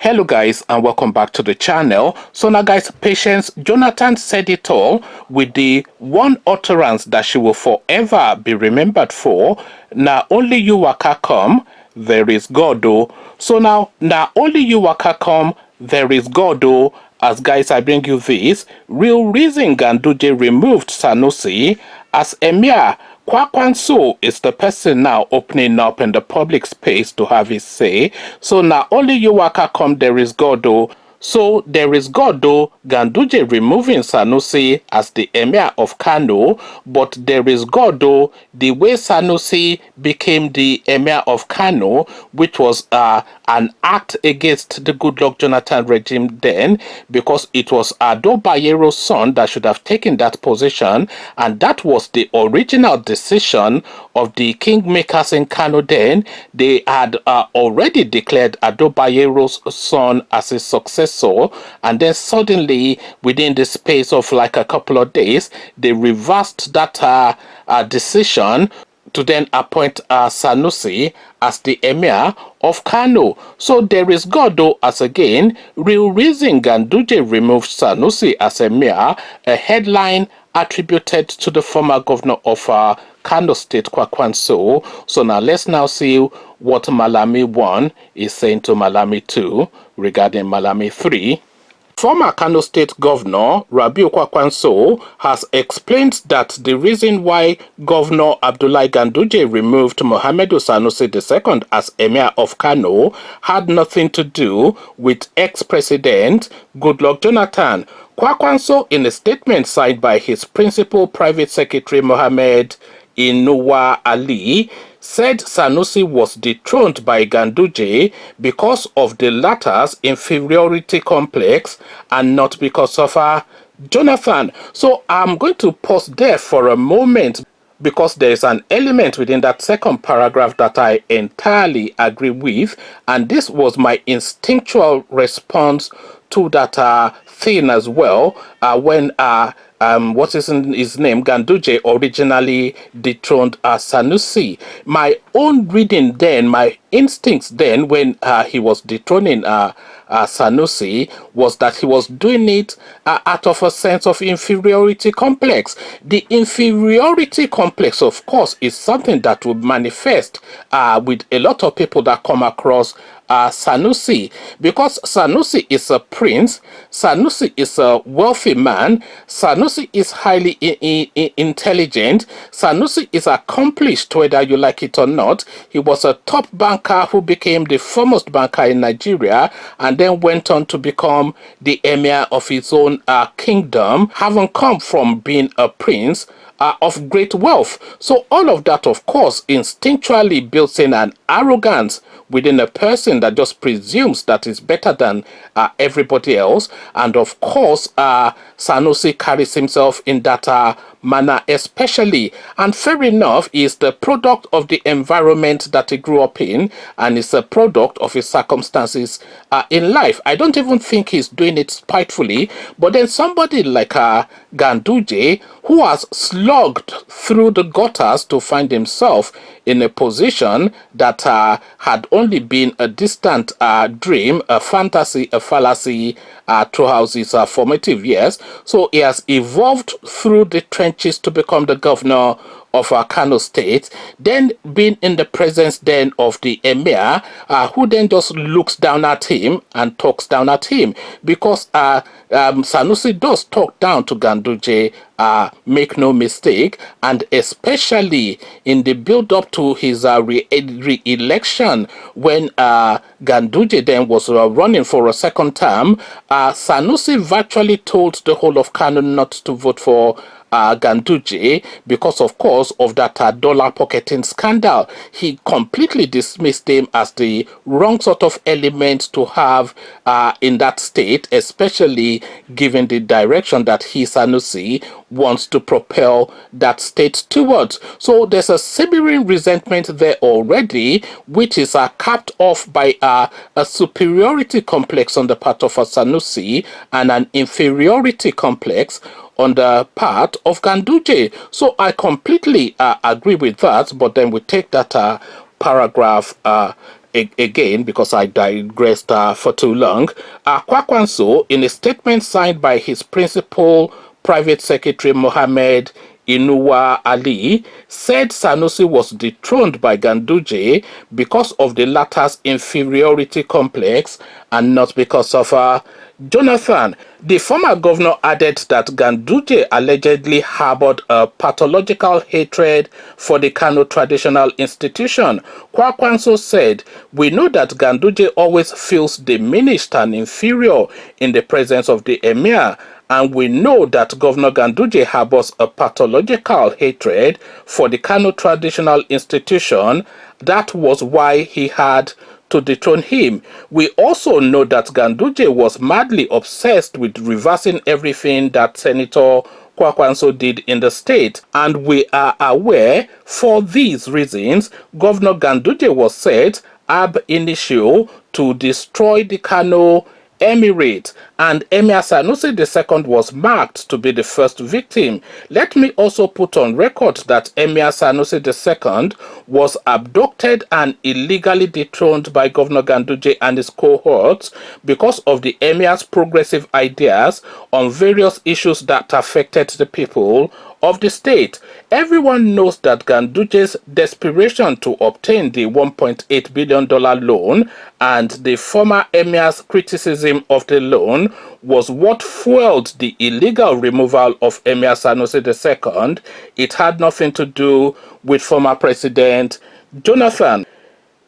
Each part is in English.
Hello guys, and welcome back to the channel. So now guys, Patience Jonathan said it all with the one utterance that she will forever be remembered for. Now only you waka come, there is God oh. So now only you waka come, there is God oh. As guys, I bring you this real reason Ganduje removed Sanusi as Emir. Kwakwanso is the person now opening up in the public space to have his say. So now only you waka come, there is God oh. So there is God though, Ganduje removing Sanusi as the Emir of Kano, but there is God though, the way Sanusi became the Emir of Kano, which was an act against the Goodluck Jonathan regime then, because it was Ado Bayero's son that should have taken that position, and that was the original decision of the kingmakers in Kano then. They had already declared Ado Bayero's son as a successor, and then suddenly within the space of like a couple of days they reversed that decision to then appoint Sanusi as the Emir of Kano. So there is God though, as again, real reason Ganduje removed Sanusi as Emir, a headline attributed to the former governor of Kano State, Kwakwanso. So now let's now see what Malami 1 is saying to Malami 2 regarding Malami 3. Former Kano State Governor Rabiu Kwakwanso has explained that the reason why Governor Abdullahi Ganduje removed Mohammedu Sanusi II as Emir of Kano had nothing to do with ex-president Goodluck Jonathan. Kwakwanso, in a statement signed by his principal private secretary Mohammed Inuwa Ali, said Sanusi was dethroned by Ganduje because of the latter's inferiority complex and not because of Jonathan. So I'm going to pause there for a moment because there is an element within that second paragraph that I entirely agree with, and this was my instinctual response to that thing as well when what is his name, Ganduje originally dethroned Sanusi. My own reading then, my instincts then when he was dethroning Sanusi was that he was doing it out of a sense of inferiority complex. The inferiority complex, of course, is something that will manifest with a lot of people that come across Sanusi, because Sanusi is a prince, Sanusi is a wealthy man, Sanusi is highly intelligent, Sanusi is accomplished whether you like it or not. He was a top banker who became the foremost banker in Nigeria and then went on to become the emir of his own kingdom, having come from being a prince of great wealth. So all of that, of course, instinctually builds in an arrogance within a person that just presumes that is better than everybody else. And of course, Sanusi carries himself in that manner especially. And fair enough, he is the product of the environment that he grew up in, and is a product of his circumstances in life. I don't even think he's doing it spitefully, but then somebody like Ganduje, who has slogged through the gutters to find himself in a position that had only been a distant dream, a fantasy, a fallacy throughout his formative years. So he has evolved through the trenches to become the governor of Kano State, then being in the presence then of the emir, who then just looks down at him and talks down at him, because Sanusi does talk down to Ganduje, make no mistake, and especially in the build-up to his re-election when Ganduje then was running for a second term, Sanusi virtually told the whole of Kano not to vote for Ganduje because, of course, of that dollar pocketing scandal. He completely dismissed him as the wrong sort of element to have in that state, especially given the direction that he, Sanusi, wants to propel that state towards. So there's a simmering resentment there already, which is capped off by a superiority complex on the part of Sanusi and an inferiority complex on the part of Ganduje. So I completely agree with that, but then we take that paragraph again, because I digressed for too long, Kwakwanso, in a statement signed by his principal private secretary Mohammed Inuwa Ali, said Sanusi was dethroned by Ganduje because of the latter's inferiority complex and not because of Jonathan. The former governor added that Ganduje allegedly harbored a pathological hatred for the Kano traditional institution. Kwakwanso said, "We know that Ganduje always feels diminished and inferior in the presence of the emir, and we know that Governor Ganduje harbors a pathological hatred for the Kano traditional institution. That was why he had to dethrone him. We also know that Ganduje was madly obsessed with reversing everything that Senator Kwakwanso did in the state, and we are aware for these reasons Governor Ganduje was set ab initio to destroy the Kano Emirate, and Emir Sanusi II was marked to be the first victim. Let me also put on record that Emir Sanusi II was abducted and illegally dethroned by Governor Ganduje and his cohorts because of the Emir's progressive ideas on various issues that affected the people of the state. Everyone knows that Ganduje's desperation to obtain the $1.8 billion loan and the former emir's criticism of the loan was what fueled the illegal removal of Emir Sanusi II. It had nothing to do with former President Jonathan.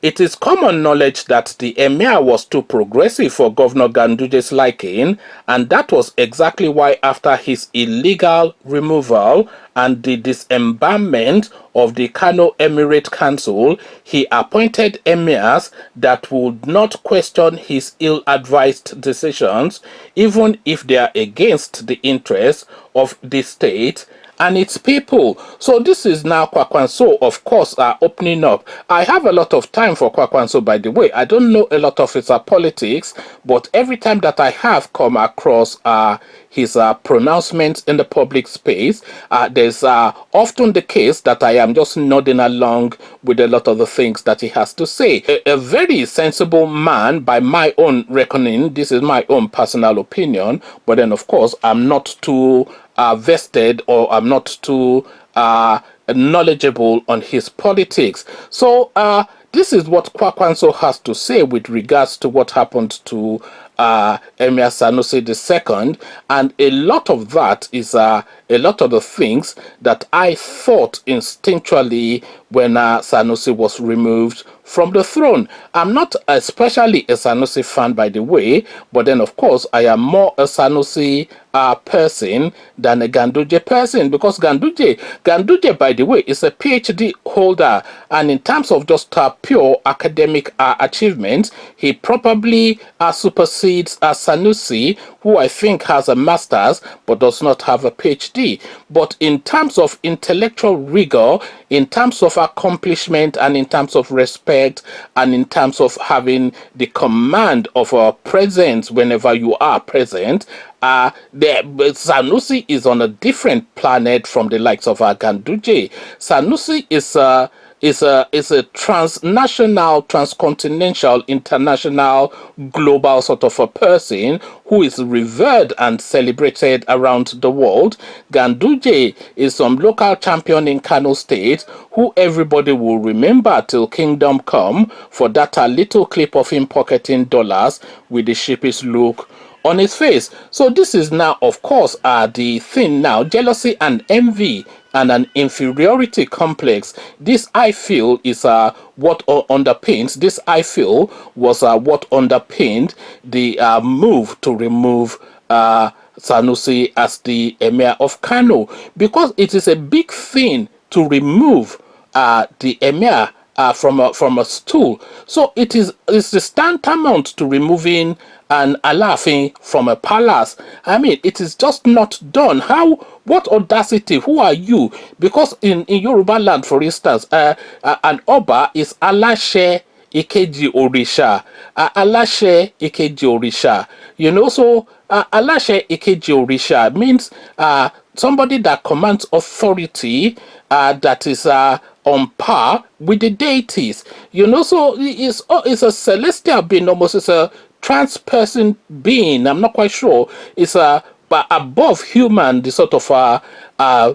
It is common knowledge that the emir was too progressive for Governor Ganduje's liking, and that was exactly why after his illegal removal and the dismemberment of the Kano Emirate Council, he appointed emirs that would not question his ill-advised decisions, even if they are against the interests of the state and its people. So this is now Kwakwanso, of course, are opening up. I have a lot of time for Kwakwanso, by the way. I don't know a lot of his politics, but every time that I have come across his pronouncements in the public space, there's often the case that I am just nodding along with a lot of the things that he has to say. A very sensible man, by my own reckoning. This is my own personal opinion, but then, of course, I'm not too vested, or I'm not too knowledgeable on his politics. So this is what Kwakwanso has to say with regards to what happened to Emir Sanusi II, and a lot of that is a lot of the things that I thought instinctually when Sanusi was removed from the throne. I'm not especially a Sanusi fan, by the way, but then of course I am more a Sanusi person than a Ganduje person, because Ganduje, by the way, is a PhD holder, and in terms of just pure academic achievements, he probably supersedes Sanusi, who I think has a master's but does not have a PhD. But in terms of intellectual rigor, in terms of accomplishment, and in terms of respect, and in terms of having the command of a presence whenever you are present, Sanusi is on a different planet from the likes of Ganduje. Sanusi is a transnational, transcontinental, international, global sort of a person who is revered and celebrated around the world. Ganduje is some local champion in Kano State who everybody will remember till kingdom come for that little clip of him pocketing dollars with the sheepish look on his face. So this is now, of course, the thing now, jealousy and envy and an inferiority complex. This, I feel, is what underpins, this, I feel, was what underpinned the move to remove Sanusi as the emir of Kano, because it is a big thing to remove the emir from a stool. So it's the tantamount to removing an Alafin from a palace. I mean, it is just not done. How? What audacity? Who are you? Because in Yoruba land, for instance, an Oba is Alashe Ikeji Orisha. Alashe Ikeji Orisha. You know, so Alashe Ikeji Orisha means somebody that commands authority, that is on par with the deities. You know, so it's a celestial being, almost it's a trans person being. I'm not quite sure. It's a but above human, the sort of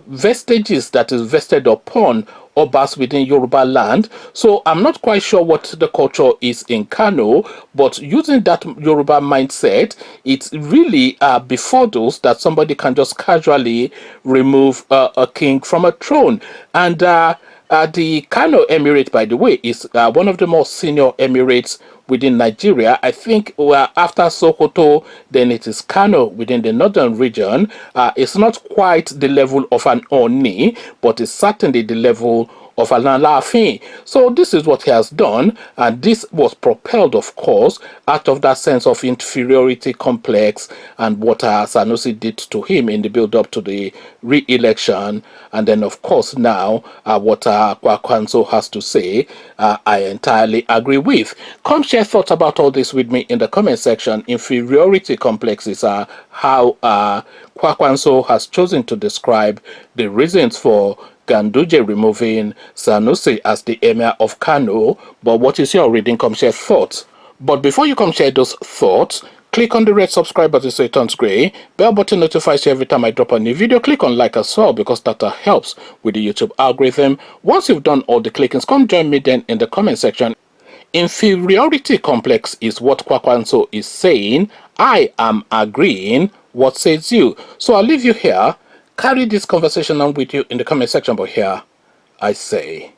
vestiges that is vested upon Obas within Yoruba land. So I'm not quite sure what the culture is in Kano, but using that Yoruba mindset, it's really befuddles that somebody can just casually remove a king from a throne. And the Kano Emirate, by the way, is one of the most senior emirates within Nigeria. I think after Sokoto, then it is Kano within the northern region. It's not quite the level of an Oni, but it's certainly the level of an Alaafin. So this is what he has done, and this was propelled, of course, out of that sense of inferiority complex and what Sanusi did to him in the build-up to the re-election, and then, of course, now what Kwakwanso has to say, I entirely agree with. Come share thoughts about all this with me in the comment section. Inferiority complexes are how Kwakwanso has chosen to describe the reasons for Ganduje removing Sanusi as the Emir of Kano. But what is your reading? Come share thoughts. But before you come share those thoughts, click on the red subscribe button so it turns grey. Bell button notifies you every time I drop a new video. Click on like as well because that helps with the YouTube algorithm. Once you've done all the clickings, come join me then in the comment section. Inferiority complex is what Kwakwanso is saying. I am agreeing. What says you? So I'll leave you here. Carry this conversation on with you in the comment section, but here I say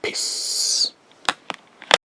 peace.